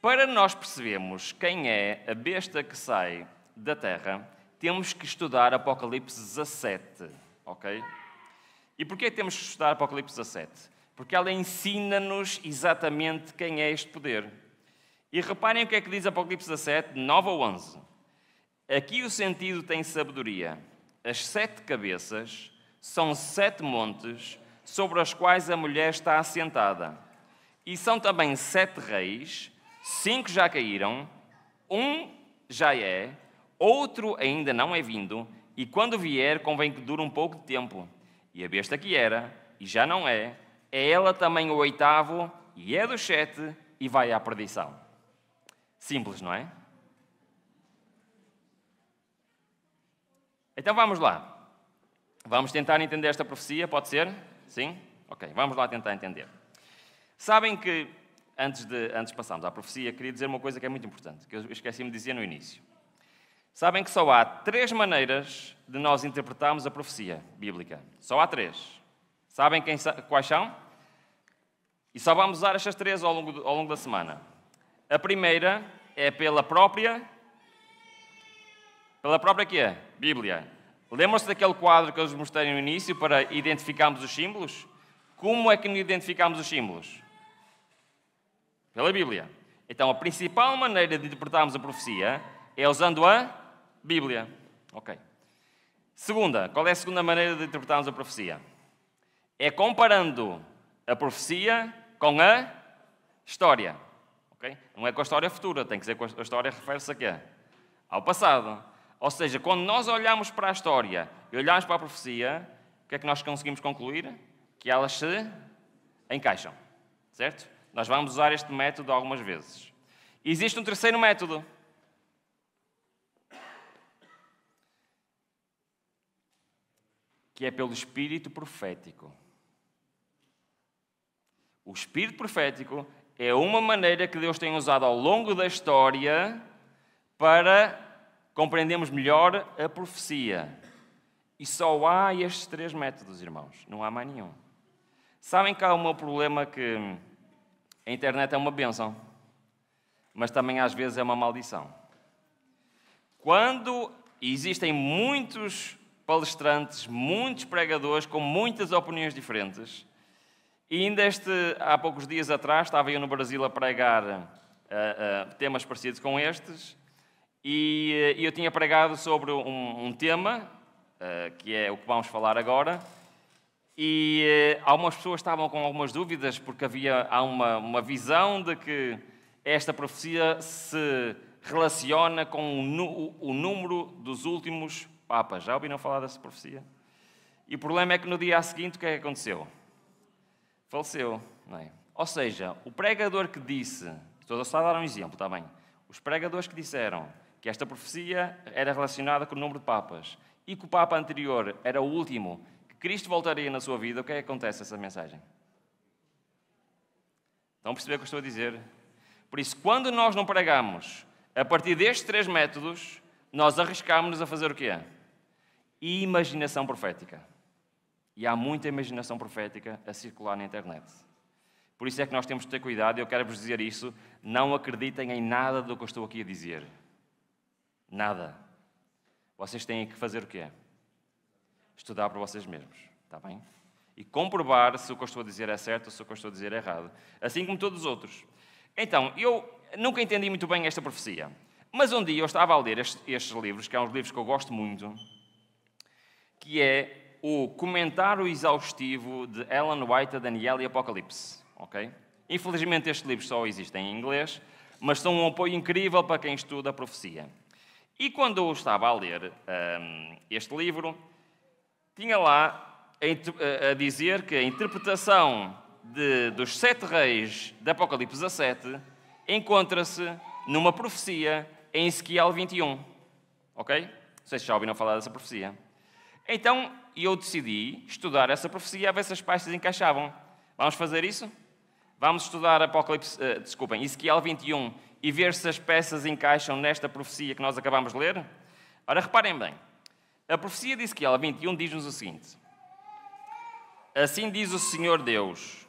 Para nós percebermos quem é a besta que sai da terra, temos que estudar Apocalipse 17, ok? E porquê temos que estudar Apocalipse 17? Porque ela ensina-nos exatamente quem é este poder. E reparem o que é que diz Apocalipse 17, 9 ou 11. Aqui o sentido tem sabedoria. As 7 cabeças são 7 montes sobre os quais a mulher está assentada. E são também 7 reis, 5 já caíram, um já é, outro ainda não é vindo, e quando vier convém que dure um pouco de tempo. E a besta que era, e já não é ela também o 8º, e é dos 7, e vai à perdição. Simples, não é? Então vamos lá. Vamos tentar entender esta profecia, pode ser? Sim? Ok, vamos lá tentar entender. Sabem que, antes de passarmos à profecia, queria dizer uma coisa que é muito importante, que eu esqueci-me de dizer no início. Sabem que só há 3 maneiras de nós interpretarmos a profecia bíblica. Só há 3. Sabem quais são? E só vamos usar estas 3 ao longo da semana. A primeira é pela própria quê? Bíblia. Lembram-se daquele quadro que eu vos mostrei no início para identificarmos os símbolos? Como é que identificamos os símbolos? Pela Bíblia. Então, a principal maneira de interpretarmos a profecia é usando a Bíblia. Ok. Segunda, qual é a segunda maneira de interpretarmos a profecia? É comparando a profecia com a história. Okay? Não é com a história futura, tem que ser com a história que refere-se a quê? Ao passado. Ou seja, quando nós olhamos para a história e olhamos para a profecia, o que é que nós conseguimos concluir? Que elas se encaixam. Certo? Nós vamos usar este método algumas vezes. Existe um terceiro método. Que é pelo espírito profético. O espírito profético é uma maneira que Deus tem usado ao longo da história para compreendermos melhor a profecia. E só há estes 3 métodos, irmãos. Não há mais nenhum. Sabem que há um problema que a internet é uma bênção, mas também às vezes é uma maldição. Quando existem muitos palestrantes, muitos pregadores com muitas opiniões diferentes, e ainda há poucos dias atrás estava eu no Brasil a pregar temas parecidos com estes, e eu tinha pregado sobre um tema, que é o que vamos falar agora, e algumas pessoas estavam com algumas dúvidas, porque há uma visão de que esta profecia se relaciona com o número dos últimos papas. Já ouviram falar dessa profecia? E o problema é que no dia seguinte o que é que aconteceu? Faleceu, não é? Ou seja, o pregador que disse, estou a dar um exemplo, está bem? Os pregadores que disseram que esta profecia era relacionada com o número de papas e que o papa anterior era o último, que Cristo voltaria na sua vida, o que é que acontece essa mensagem? Estão a perceber o que eu estou a dizer? Por isso, quando nós não pregamos a partir destes 3 métodos, nós arriscamos-nos a fazer o quê? Imaginação profética. E há muita imaginação profética a circular na internet. Por isso é que nós temos de ter cuidado, e eu quero-vos dizer isso, não acreditem em nada do que eu estou aqui a dizer. Nada. Vocês têm que fazer o quê? Estudar para vocês mesmos, está bem? E comprovar se o que eu estou a dizer é certo ou se o que eu estou a dizer é errado. Assim como todos os outros. Então, eu nunca entendi muito bem esta profecia. Mas um dia eu estava a ler estes livros, que são uns livros que eu gosto muito, que é o comentário exaustivo de Ellen White a Daniel e Apocalipse. Okay? Infelizmente estes livros só existem em inglês, mas são um apoio incrível para quem estuda a profecia. E quando eu estava a ler este livro, tinha lá a dizer que a interpretação dos 7 reis de Apocalipse 17 encontra-se numa profecia em Ezequiel 21. Ok? Não sei se já ouviram falar dessa profecia. Então, eu decidi estudar essa profecia a ver se as peças encaixavam. Vamos fazer isso? Vamos estudar Ezequiel 21 e ver se as peças encaixam nesta profecia que nós acabamos de ler? Ora, reparem bem. A profecia de Ezequiel 21 diz-nos o seguinte: Assim diz o Senhor Deus: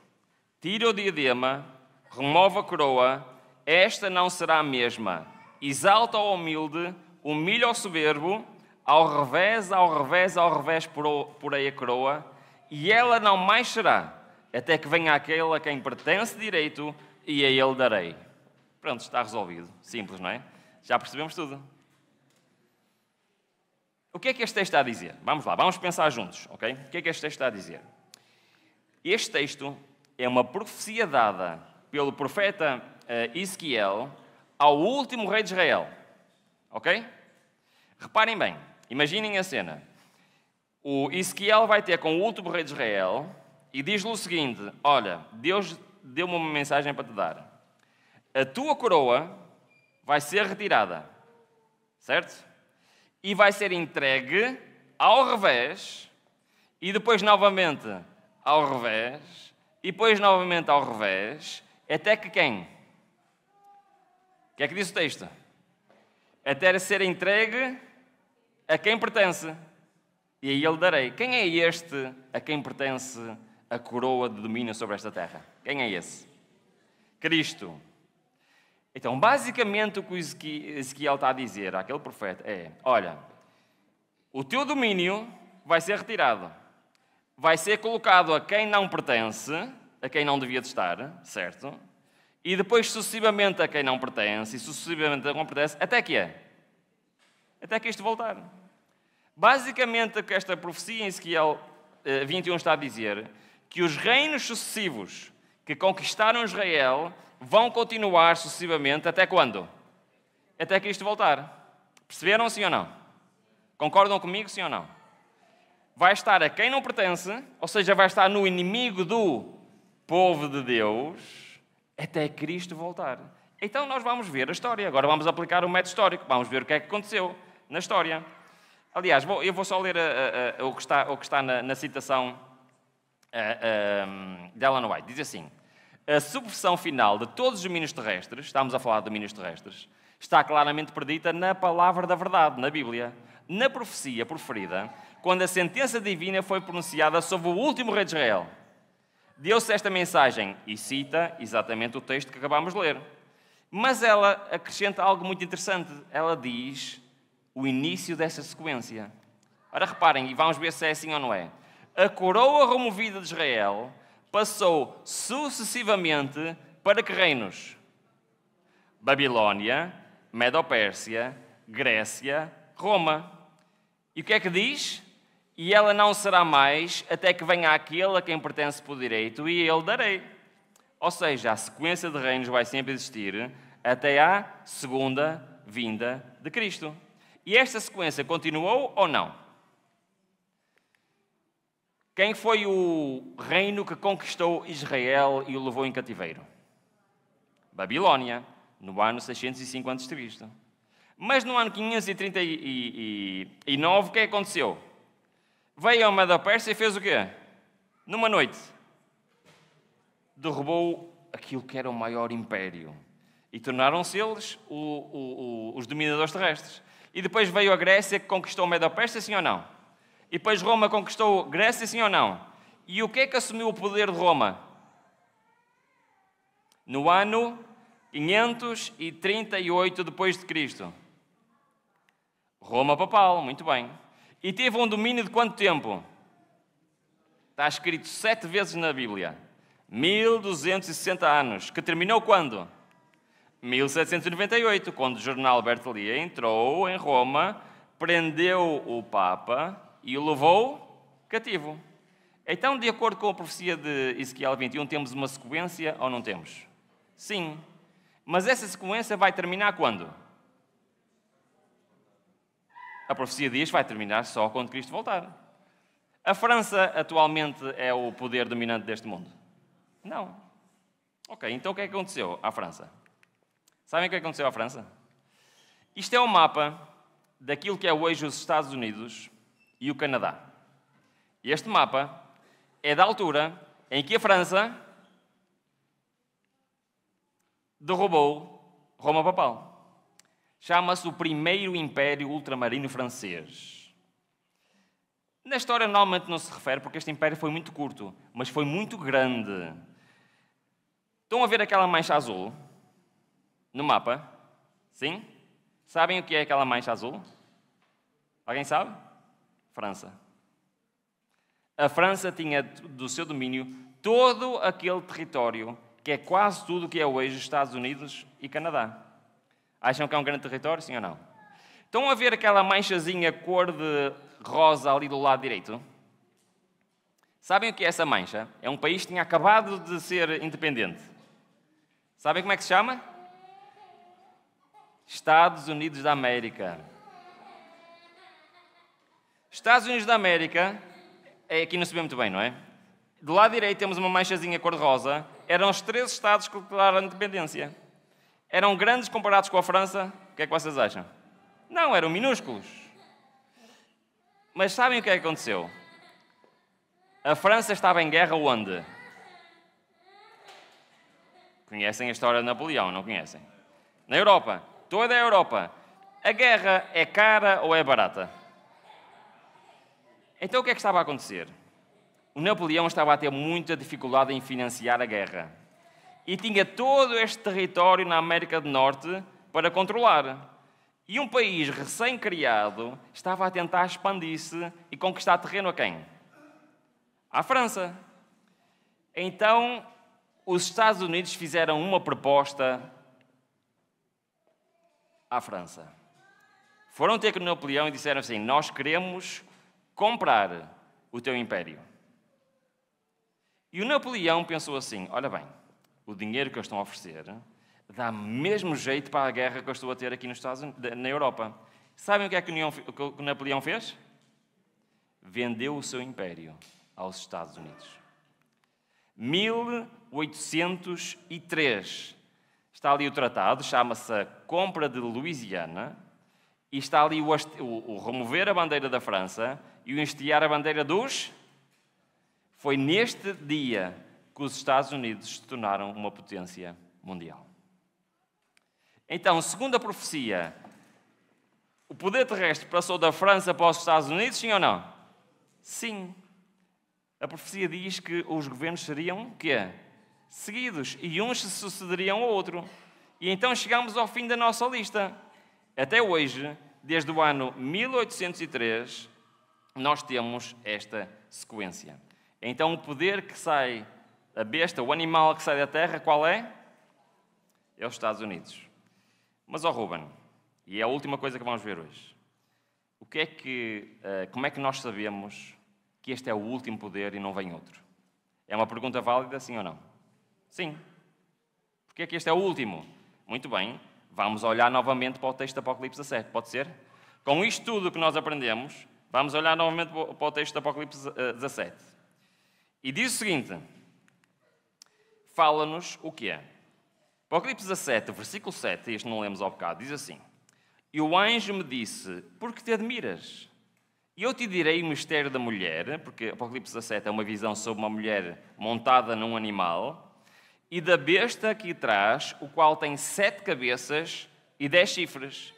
Tira o diadema, remove a coroa, esta não será a mesma. Exalta ao humilde, humilha ao soberbo, ao revés, por aí a coroa, e ela não mais será, até que venha aquele a quem pertence direito, e a ele darei. Pronto, está resolvido. Simples, não é? Já percebemos tudo. O que é que este texto está a dizer? Vamos lá, vamos pensar juntos, ok? O que é que este texto está a dizer? Este texto é uma profecia dada pelo profeta Ezequiel ao último rei de Israel, ok? Reparem bem, imaginem a cena. O Ezequiel vai ter com o último rei de Israel e diz-lhe o seguinte: olha, Deus deu-me uma mensagem para te dar. A tua coroa vai ser retirada, certo? E vai ser entregue ao revés, e depois novamente ao revés, e depois novamente ao revés, até que quem? O que é que diz o texto? Até ser entregue a quem pertence, e a ele darei. Quem é este a quem pertence a coroa de domínio sobre esta terra? Quem é esse? Cristo. Então, basicamente, o que o Ezequiel está a dizer àquele profeta é: olha, o teu domínio vai ser retirado, vai ser colocado a quem não pertence, a quem não devia de estar, certo? E depois, sucessivamente, a quem não pertence, e sucessivamente a quem não pertence, até que é? Até que isto voltar. Basicamente, o que esta profecia em Ezequiel 21 está a dizer, que os reinos sucessivos que conquistaram Israel vão continuar sucessivamente até quando? Até que isto voltar. Perceberam, sim ou não? Concordam comigo, sim ou não? Vai estar a quem não pertence, ou seja, vai estar no inimigo do povo de Deus, até Cristo voltar. Então nós vamos ver a história. Agora vamos aplicar o método histórico. Vamos ver o que é que aconteceu na história. Aliás, eu vou só ler o que está na citação de Ellen White. Diz assim: a subversão final de todos os domínios terrestres, estamos a falar de domínios terrestres, está claramente predita na palavra da verdade, na Bíblia. Na profecia proferida, quando a sentença divina foi pronunciada sobre o último rei de Israel. Deu-se esta mensagem, e cita exatamente o texto que acabámos de ler. Mas ela acrescenta algo muito interessante. Ela diz o início dessa sequência. Ora, reparem, e vamos ver se é assim ou não é. A coroa removida de Israel passou sucessivamente para que reinos? Babilónia, Medo-Pérsia, Grécia, Roma. E o que é que diz? E ela não será mais até que venha aquele a quem pertence por direito, e ele darei. Ou seja, a sequência de reinos vai sempre existir até à segunda vinda de Cristo. E esta sequência continuou ou não? Quem foi o reino que conquistou Israel e o levou em cativeiro? Babilónia, no ano 605 a.C. Mas no ano 539, o que aconteceu? Veio a Medo-Pérsia e fez o quê? Numa noite. Derrubou aquilo que era o maior império. E tornaram-se eles os dominadores terrestres. E depois veio a Grécia que conquistou a Medo-Pérsia, sim ou não? E depois Roma conquistou Grécia, sim ou não? E o que é que assumiu o poder de Roma? No ano 538 depois de Cristo. Roma papal, muito bem. E teve um domínio de quanto tempo? Está escrito 7 vezes na Bíblia. 1260 anos. Que terminou quando? 1798, quando o jornal Bertollia entrou em Roma, prendeu o Papa e o levou cativo. Então, de acordo com a profecia de Ezequiel 21, temos uma sequência ou não temos? Sim. Mas essa sequência vai terminar quando? A profecia diz que vai terminar só quando Cristo voltar. A França atualmente é o poder dominante deste mundo? Não. Ok, então o que é que aconteceu à França? Sabem o que aconteceu à França? Isto é um mapa daquilo que é hoje os Estados Unidos e o Canadá. Este mapa é da altura em que a França derrubou Roma papal. Chama-se o Primeiro Império Ultramarino Francês. Na história normalmente não se refere porque este império foi muito curto, mas foi muito grande. Estão a ver aquela mancha azul? no mapa? Sim? Sabem o que é aquela mancha azul? Alguém sabe? França. A França tinha do seu domínio todo aquele território que é quase tudo o que é hoje Estados Unidos e Canadá. Acham que é um grande território, sim ou não? Estão a ver aquela manchazinha cor de rosa ali do lado direito? Sabem o que é essa mancha? É um país que tinha acabado de ser independente. Sabem como é que se chama? Estados Unidos da América. Estados Unidos da América, aqui não se vê muito bem, não é? Do lado direito temos uma manchazinha cor-de-rosa. Eram os 3 estados que declararam a independência. Eram grandes comparados com a França. O que é que vocês acham? Não, eram minúsculos. Mas sabem o que é que aconteceu? A França estava em guerra onde? Conhecem a história de Napoleão, não conhecem? Na Europa. Toda a Europa. A guerra é cara ou é barata? Então o que é que estava a acontecer? O Napoleão estava a ter muita dificuldade em financiar a guerra. E tinha todo este território na América do Norte para controlar. E um país recém-criado estava a tentar expandir-se e conquistar terreno a quem? À França. Então, os Estados Unidos fizeram uma proposta à França. Foram ter com Napoleão e disseram assim: nós queremos comprar o teu império. E o Napoleão pensou assim: olha bem, o dinheiro que eles estão a oferecer dá mesmo jeito para a guerra que eu estou a ter aqui nos Estados Unidos, na Europa. Sabem o que é que o Napoleão fez? Vendeu o seu império aos Estados Unidos. 1803. Está ali o tratado, chama-se a Compra de Louisiana, e está ali o remover a bandeira da França e o hastear a bandeira dos... Foi neste dia que os Estados Unidos se tornaram uma potência mundial. Então, segundo a profecia, o poder terrestre passou da França para os Estados Unidos, sim ou não? Sim. A profecia diz que os governos seriam, o quê? Seguidos, e uns se sucederiam ao outro. E então chegamos ao fim da nossa lista. Até hoje, desde o ano 1803, nós temos esta sequência. Então o poder que sai, a besta, o animal que sai da terra, qual é? É os Estados Unidos. Mas, Ruben, e é a última coisa que vamos ver hoje, como é que nós sabemos que este é o último poder e não vem outro? É uma pergunta válida, sim ou não? Sim. Porque é que este é o último? Muito bem, vamos olhar novamente para o texto de Apocalipse 17, pode ser? Com isto tudo que nós aprendemos, vamos olhar novamente para o texto de Apocalipse 17. E diz o seguinte, fala-nos o que é. Apocalipse 17, versículo 7, este não lemos ao bocado, diz assim: E o anjo me disse, por que te admiras? E eu te direi o mistério da mulher, porque Apocalipse 17 é uma visão sobre uma mulher montada num animal, e da besta aqui atrás, o qual tem 7 cabeças e 10 chifres.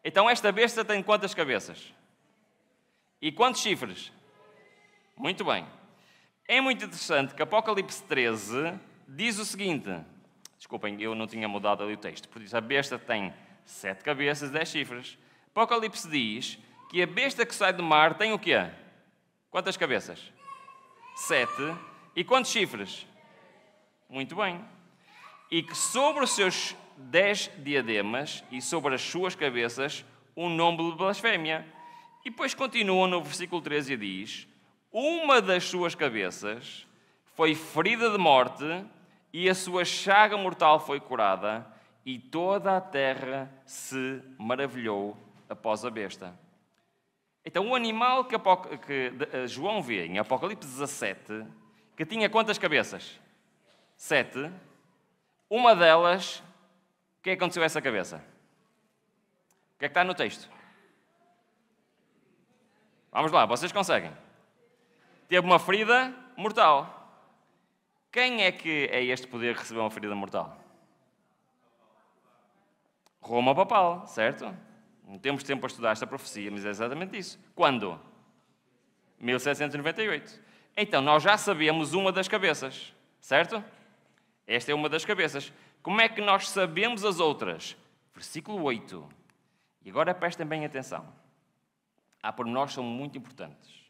Então esta besta tem quantas cabeças? E quantos chifres? Muito bem. É muito interessante que Apocalipse 13 diz o seguinte... Desculpem, eu não tinha mudado ali o texto. Por isso, a besta tem 7 cabeças e 10 chifres. Apocalipse diz que a besta que sai do mar tem o quê? Quantas cabeças? 7. E quantos chifres? Muito bem. E que sobre os seus 10 diademas e sobre as suas cabeças um nome de blasfémia. E depois continua no versículo 13 e diz: uma das suas cabeças foi ferida de morte e a sua chaga mortal foi curada, e toda a terra se maravilhou após a besta. Então, o animal que João vê em Apocalipse 17, que tinha quantas cabeças? 7. Uma delas, o que aconteceu a essa cabeça? O que é que está no texto? Vamos lá, vocês conseguem. Teve uma ferida mortal. Quem é que é este poder que recebeu uma ferida mortal? Roma papal, certo? Não temos tempo para estudar esta profecia, mas é exatamente isso. Quando? 1798. Então, nós já sabemos uma das cabeças, certo? Esta é uma das cabeças. Como é que nós sabemos as outras? Versículo 8. E agora prestem bem atenção. Há pormenores que são muito importantes.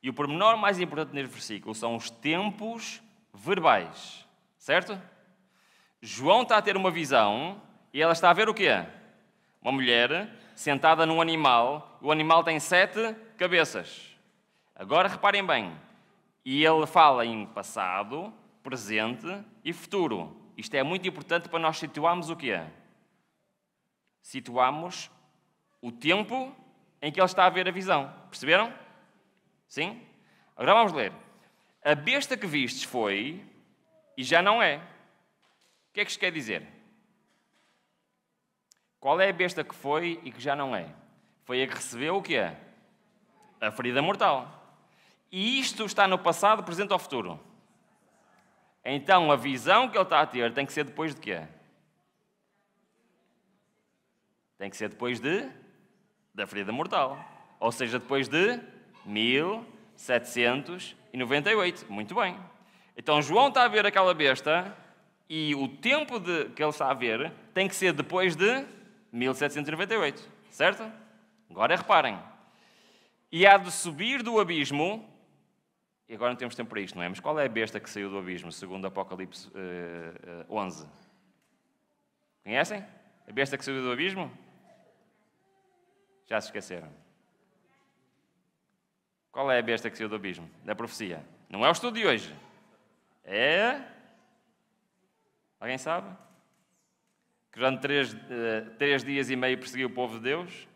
E o pormenor mais importante neste versículo são os tempos verbais. Certo? João está a ter uma visão e ela está a ver o quê? Uma mulher sentada num animal. O animal tem 7 cabeças. Agora reparem bem. E ele fala em passado, presente e futuro. Isto é muito importante para nós situarmos o quê? Situamos o tempo em que ele está a ver a visão. Perceberam? Sim? Agora vamos ler. A besta que vistes foi e já não é. O que é que isto quer dizer? Qual é a besta que foi e que já não é? Foi a que recebeu o quê? A ferida mortal. E isto está no passado, presente ou futuro? Então a visão que ele está a ter tem que ser depois de quê? Tem que ser depois da ferida mortal. Ou seja, depois de 1798. Muito bem. Então João está a ver aquela besta e o tempo que ele está a ver tem que ser depois de 1798. Certo? Agora reparem. E há de subir do abismo. E agora não temos tempo para isto, não é? Mas qual é a besta que saiu do abismo, segundo Apocalipse 11? Conhecem? A besta que saiu do abismo? Já se esqueceram. Qual é a besta que saiu do abismo? Da profecia. Não é o estudo de hoje. É... Alguém sabe? Que durante 3 dias e meio perseguiu o povo de Deus.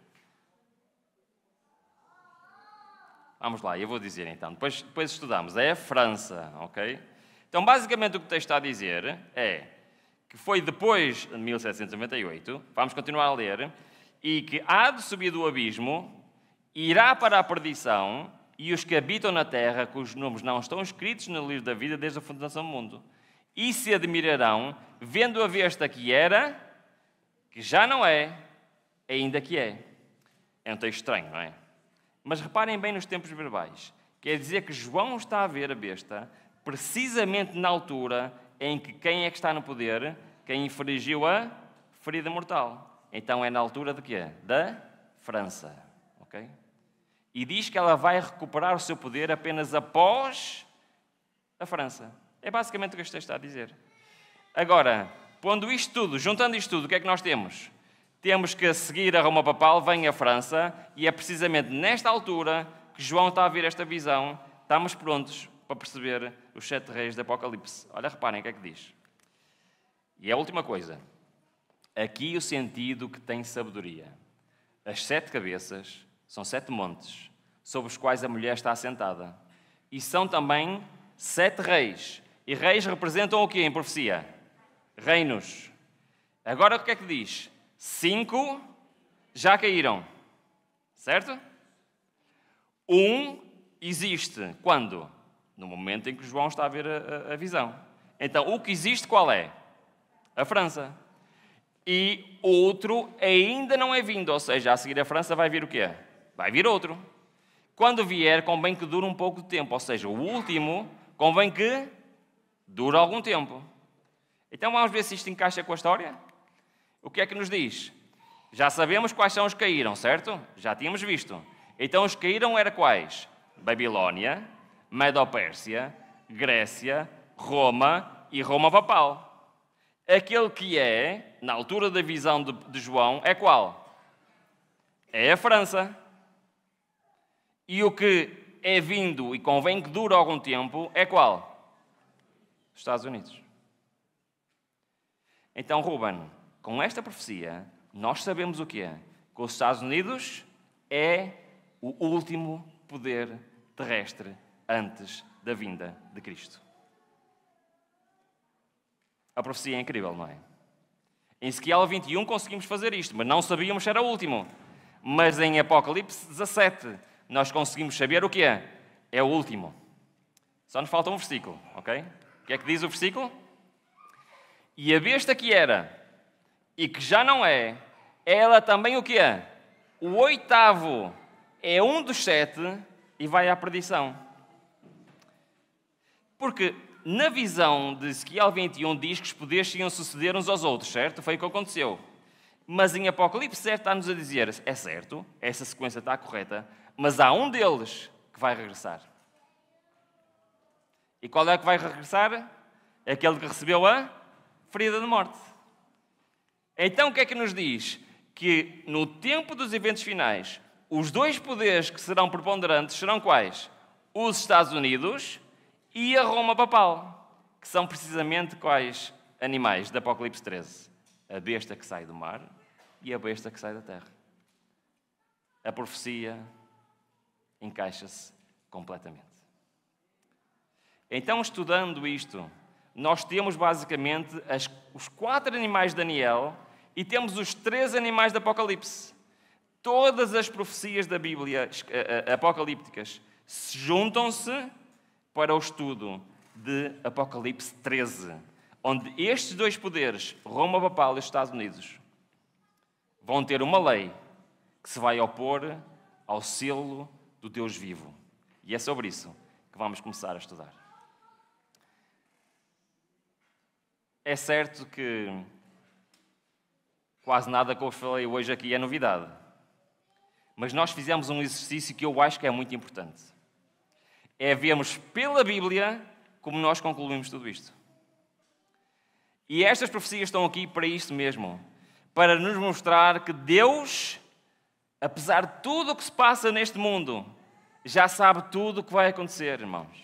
Vamos lá, eu vou dizer então. Depois estudamos. É a França, ok? Então, basicamente, o que o texto está a dizer é que foi depois de 1798, vamos continuar a ler, e que há de subir do abismo, irá para a perdição, e os que habitam na terra, cujos nomes não estão escritos no livro da vida desde a fundação do mundo, e se admirarão, vendo a besta que era, que já não é, ainda que é. É um texto estranho, não é? Mas reparem bem nos tempos verbais. Quer dizer que João está a ver a besta precisamente na altura em que quem é que está no poder? Quem infligiu a ferida mortal. Então é na altura de quê? Da França. Ok? E diz que ela vai recuperar o seu poder apenas após a França. É basicamente o que este texto está a dizer. Agora, pondo isto tudo, juntando isto tudo, o que é que nós temos? Temos que seguir a Roma Papal, vem a França, e é precisamente nesta altura que João está a ver esta visão. Estamos prontos para perceber os 7 reis do Apocalipse. Olha, reparem o que é que diz. E é a última coisa. Aqui o sentido que tem sabedoria. As 7 cabeças são 7 montes, sobre os quais a mulher está assentada. E são também 7 reis. E reis representam o quê em profecia? Reinos. Agora o que é que diz? 5 já caíram, certo? 1 existe. Quando? No momento em que João está a ver a visão. Então, o que existe qual é? A França. E outro ainda não é vindo, ou seja, a seguir a França vai vir o quê? Vai vir outro. Quando vier, convém que dure um pouco de tempo, ou seja, o último convém que dure algum tempo. Então vamos ver se isto encaixa com a história? O que é que nos diz? Já sabemos quais são os que caíram, certo? Já tínhamos visto. Então os que caíram eram quais? Babilónia, Medo-Pérsia, Grécia, Roma e Roma Papal. Aquele que é, na altura da visão de João, é qual? É a França. E o que é vindo e convém que dure algum tempo é qual? Os Estados Unidos. Então, Ruben, com esta profecia, nós sabemos o que é? Que os Estados Unidos é o último poder terrestre antes da vinda de Cristo. A profecia é incrível, não é? Em Ezequiel 21 conseguimos fazer isto, mas não sabíamos se era o último. Mas em Apocalipse 17 nós conseguimos saber o que é. É o último. Só nos falta um versículo, ok? O que é que diz o versículo? E a besta que era e que já não é, ela também o que é? O 8º é um dos 7 e vai à perdição. Porque na visão de Ezequiel 21 diz que os poderes iam suceder uns aos outros, certo? Foi o que aconteceu. Mas em Apocalipse 7 está-nos a dizer, é certo, essa sequência está correta, mas há um deles que vai regressar. E qual é que vai regressar? É aquele que recebeu a ferida de morte. Então o que é que nos diz? Que no tempo dos eventos finais, os dois poderes que serão preponderantes serão quais? Os Estados Unidos e a Roma papal, que são precisamente quais animais de Apocalipse 13? A besta que sai do mar e a besta que sai da terra. A profecia encaixa-se completamente. Então, estudando isto, nós temos basicamente os 4 animais de Daniel e temos os 3 animais de Apocalipse. Todas as profecias da Bíblia apocalípticas se juntam-se para o estudo de Apocalipse 13, onde estes 2 poderes, Roma papal e os Estados Unidos, vão ter uma lei que se vai opor ao selo do Deus vivo. E é sobre isso que vamos começar a estudar. É certo que quase nada que eu falei hoje aqui é novidade. Mas nós fizemos um exercício que eu acho que é muito importante. É vermos pela Bíblia como nós concluímos tudo isto. E estas profecias estão aqui para isto mesmo. Para nos mostrar que Deus, apesar de tudo o que se passa neste mundo, já sabe tudo o que vai acontecer, irmãos.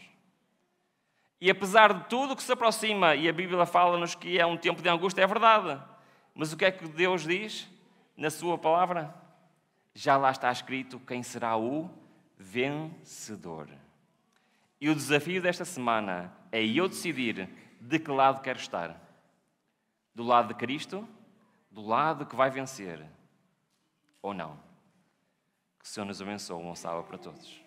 E apesar de tudo o que se aproxima, e a Bíblia fala-nos que é um tempo de angústia, é verdade. Mas o que é que Deus diz na sua palavra? Já lá está escrito quem será o vencedor. E o desafio desta semana é eu decidir de que lado quero estar. Do lado de Cristo, do lado que vai vencer, ou não. Que o Senhor nos abençoe, um sábado para todos.